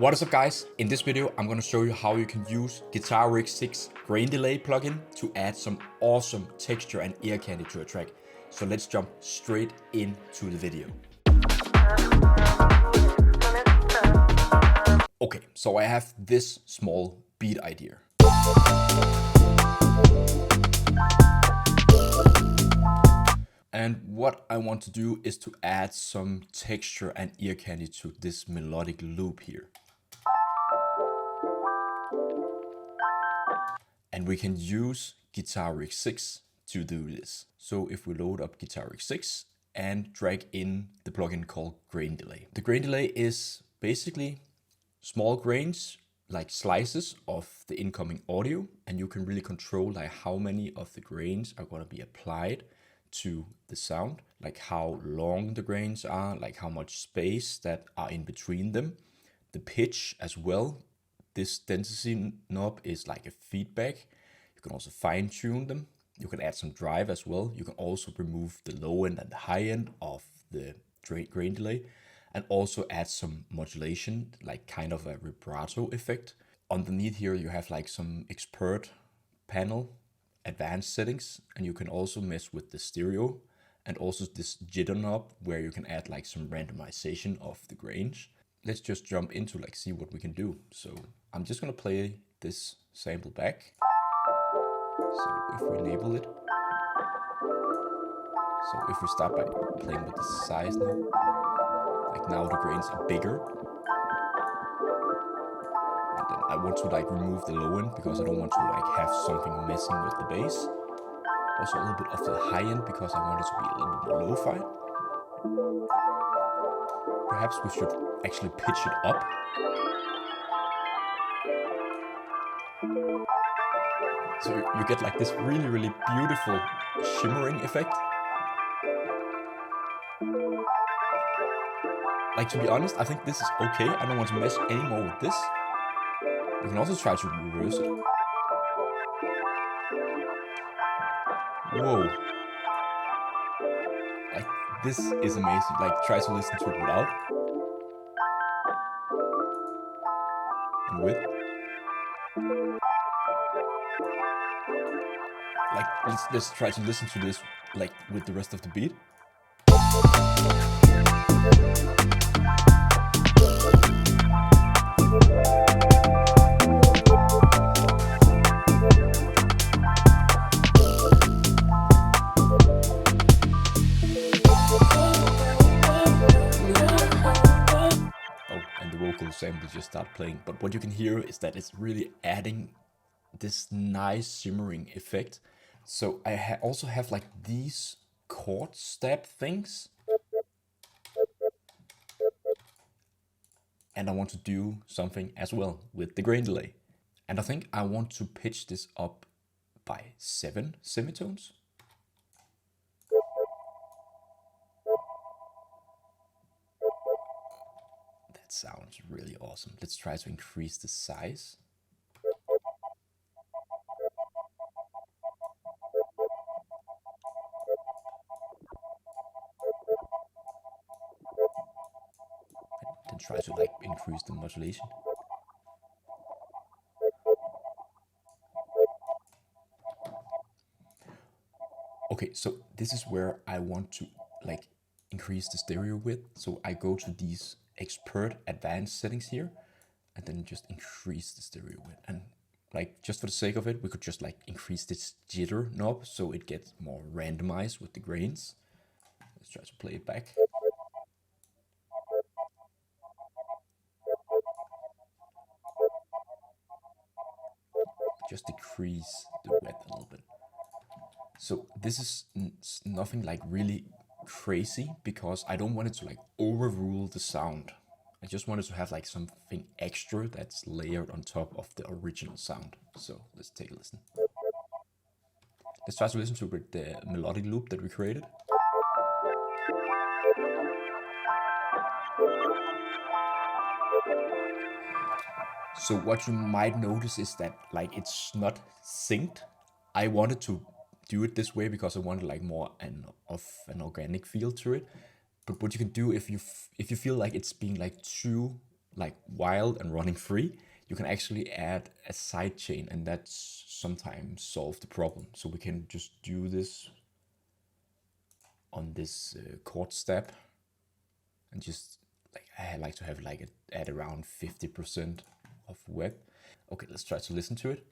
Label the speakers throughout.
Speaker 1: What is up guys? In this video I'm gonna show you how you can use Guitar Rig 6 grain delay plugin to add some awesome texture and ear candy to a track. So let's jump straight into the video. Okay, so I have this small beat idea. And what I want to do is to add some texture and ear candy to this melodic loop here. And we can use Guitar Rig 6 to do this. So if we load up Guitar Rig 6 and drag in the plugin called Grain Delay. The grain delay is basically small grains, like slices of the incoming audio, and you can really control like how many of the grains are going to be applied to the sound, like how long the grains are, like how much space that are in between them, the pitch as well. This density knob is like a feedback. You can also fine tune them. You can add some drive as well. You can also remove the low end and the high end of the grain delay, and also add some modulation, like kind of a vibrato effect. Underneath here you have like some expert panel, advanced settings, and you can also mess with the stereo and also this jitter knob where you can add like some randomization of the grains. Let's just jump into like see what we can do. So I'm just gonna play this sample back. So if we enable it, so if we start by playing with the size now, like now the grains are bigger. And then I want to like remove the low end because I don't want to like have something messing with the bass. Also a little bit of the high end because I want it to be a little bit more lo-fi. Perhaps we should actually pitch it up. So you get like this really, really beautiful shimmering effect. Like, to be honest, I think this is okay. I don't want to mess anymore with this. You can also try to reverse it. Whoa. Like, this is amazing. Like, try to listen to it without. And with. Like, let's try to listen to this like with the rest of the beat. Vocal sample just start playing, but what you can hear is that it's really adding this nice shimmering effect. So I also have like these chord stab things, and I want to do something as well with the grain delay, and I think I want to pitch this up by 7 semitones. Sounds really awesome. Let's try to increase the size. And then try to like increase the modulation. Okay, so this is where I want to like increase the stereo width. So I go to these expert advanced settings here and then just increase the stereo width, and like just for the sake of it we could just like increase this jitter knob so it gets more randomized with the grains. Let's try to play it back. Just decrease the width a little bit. So this is nothing like really crazy because I don't want it to like overrule the sound. I just wanted to have like something extra that's layered on top of the original sound. So let's take a listen. Let's try to listen to the melodic loop that we created. So what you might notice is that like it's not synced. I wanted to do it this way because I wanted like more of an organic feel to it. But what you can do if you feel like it's being like too like wild and running free, you can actually add a sidechain, and that's sometimes solve the problem. So we can just do this on this chord step, and just like I like to have like at around 50% of web. Okay, let's try to listen to it.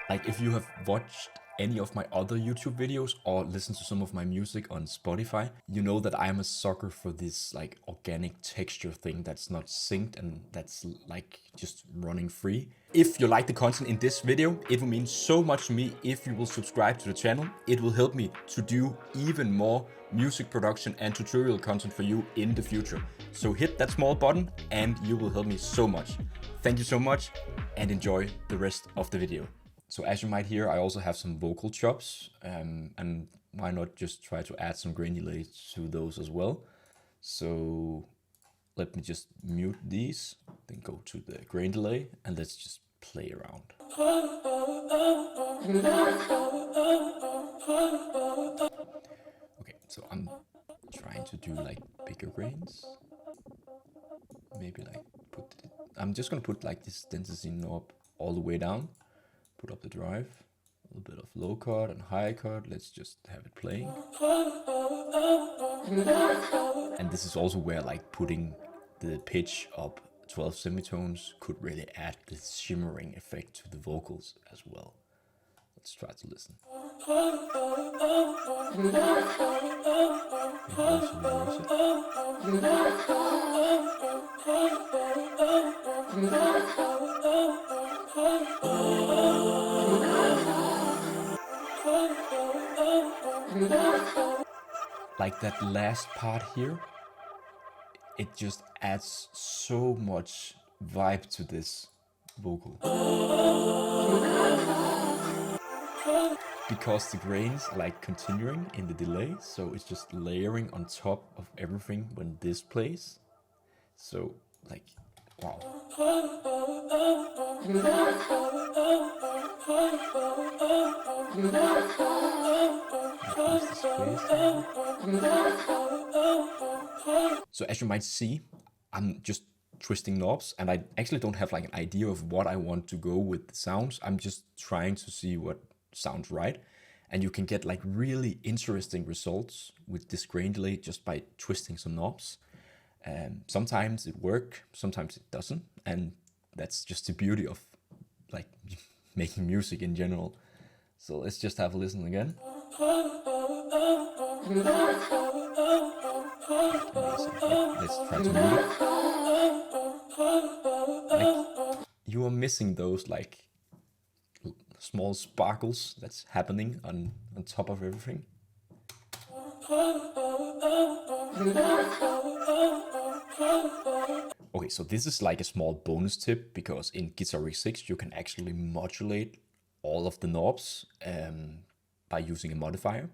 Speaker 1: Like if you have watched any of my other YouTube videos or listened to some of my music on Spotify, you know that I'm a sucker for this like organic texture thing that's not synced and that's like just running free. If you like the content in this video, it will mean so much to me if you will subscribe to the channel. It will help me to do even more music production and tutorial content for you in the future. So hit that small button and you will help me so much. Thank you so much and enjoy the rest of the video. So as you might hear, I also have some vocal chops, and why not just try to add some grain delay to those as well. So let me just mute these, then go to the grain delay, and let's just play around. Okay, so I'm trying to do like bigger grains. Maybe like I'm just gonna put like this density knob all the way down. Put up the drive, a little bit of low chord and high chord. Let's just have it playing. And this is also where like putting the pitch up 12 semitones could really add this shimmering effect to the vocals as well. Let's try to listen. Like that last part here, it just adds so much vibe to this vocal. Because the grains are like continuing in the delay, so it's just layering on top of everything when this plays. So like, wow. So as you might see, I'm just twisting knobs, and I actually don't have like an idea of what I want to go with the sounds. I'm just trying to see what sounds right, and you can get like really interesting results with this grain delay just by twisting some knobs. Sometimes it works, sometimes it doesn't, and that's just the beauty of like making music in general. So let's just have a listen again. Let's try to mute it. Like, you are missing those like small sparkles that's happening on top of everything. Okay, so this is like a small bonus tip, because in Guitar Rig 6 you can actually modulate all of the knobs by using a modifier.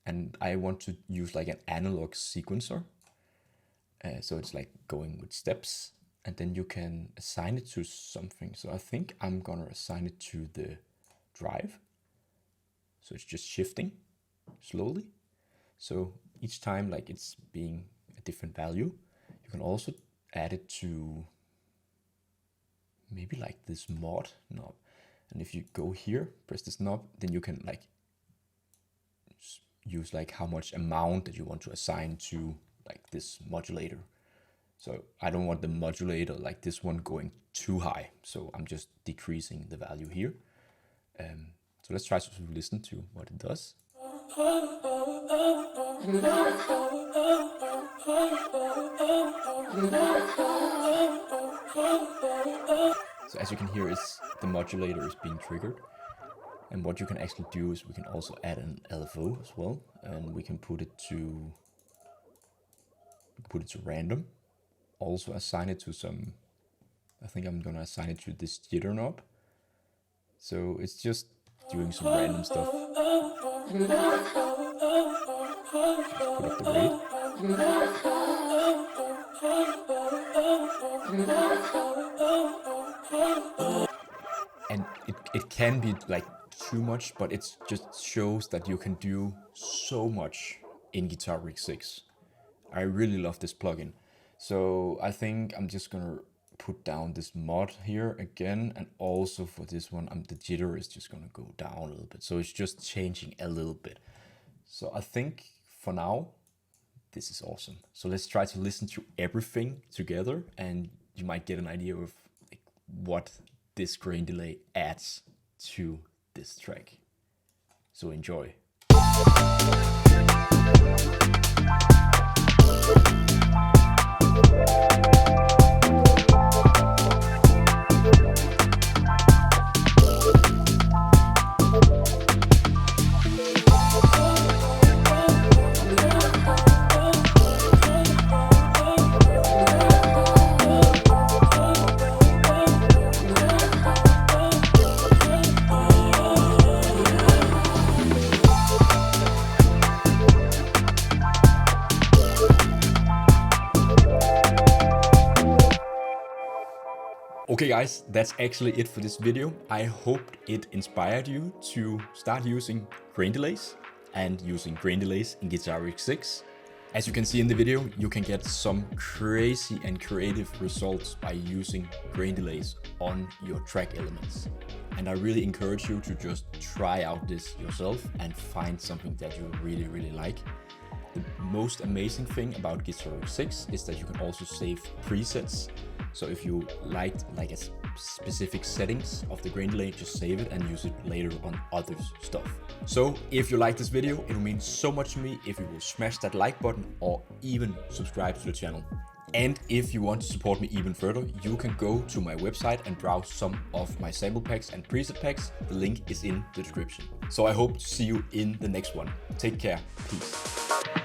Speaker 1: And I want to use like an analog sequencer. So it's like going with steps, and then you can assign it to something. So I think I'm gonna assign it to the drive. So it's just shifting slowly. So each time like it's being a different value. You can also add it to maybe like this mod knob. And if you go here, press this knob, then you can like use like how much amount that you want to assign to like this modulator. So I don't want the modulator like this one going too high, so I'm just decreasing the value here. So let's try to listen to what it does. So as you can hear, the modulator is being triggered. And what you can actually do is we can also add an LFO as well, and we can put it to random. Also assign it to some, I think I'm gonna assign it to this jitter knob. So it's just doing some random stuff. Just put up the rate. And it can be like too much, but it just shows that you can do so much in Guitar Rig 6. I really love this plugin. So I think I'm just gonna put down this mod here again, and also for this one, the jitter is just gonna go down a little bit. So it's just changing a little bit. So I think for now, this is awesome. So let's try to listen to everything together, and you might get an idea of like, what this grain delay adds to this track. So enjoy. Okay guys, that's actually it for this video. I hope it inspired you to start using grain delays and using grain delays in Guitar Rig 6. As you can see in the video, you can get some crazy and creative results by using grain delays on your track elements. And I really encourage you to just try out this yourself and find something that you really like. The most amazing thing about Guitar Rig 6 is that you can also save presets. So if you liked like a specific settings of the grain delay, just save it and use it later on other stuff. So if you like this video, it will mean so much to me if you will smash that like button or even subscribe to the channel. And if you want to support me even further, you can go to my website and browse some of my sample packs and preset packs. The link is in the description. So I hope to see you in the next one. Take care. Peace.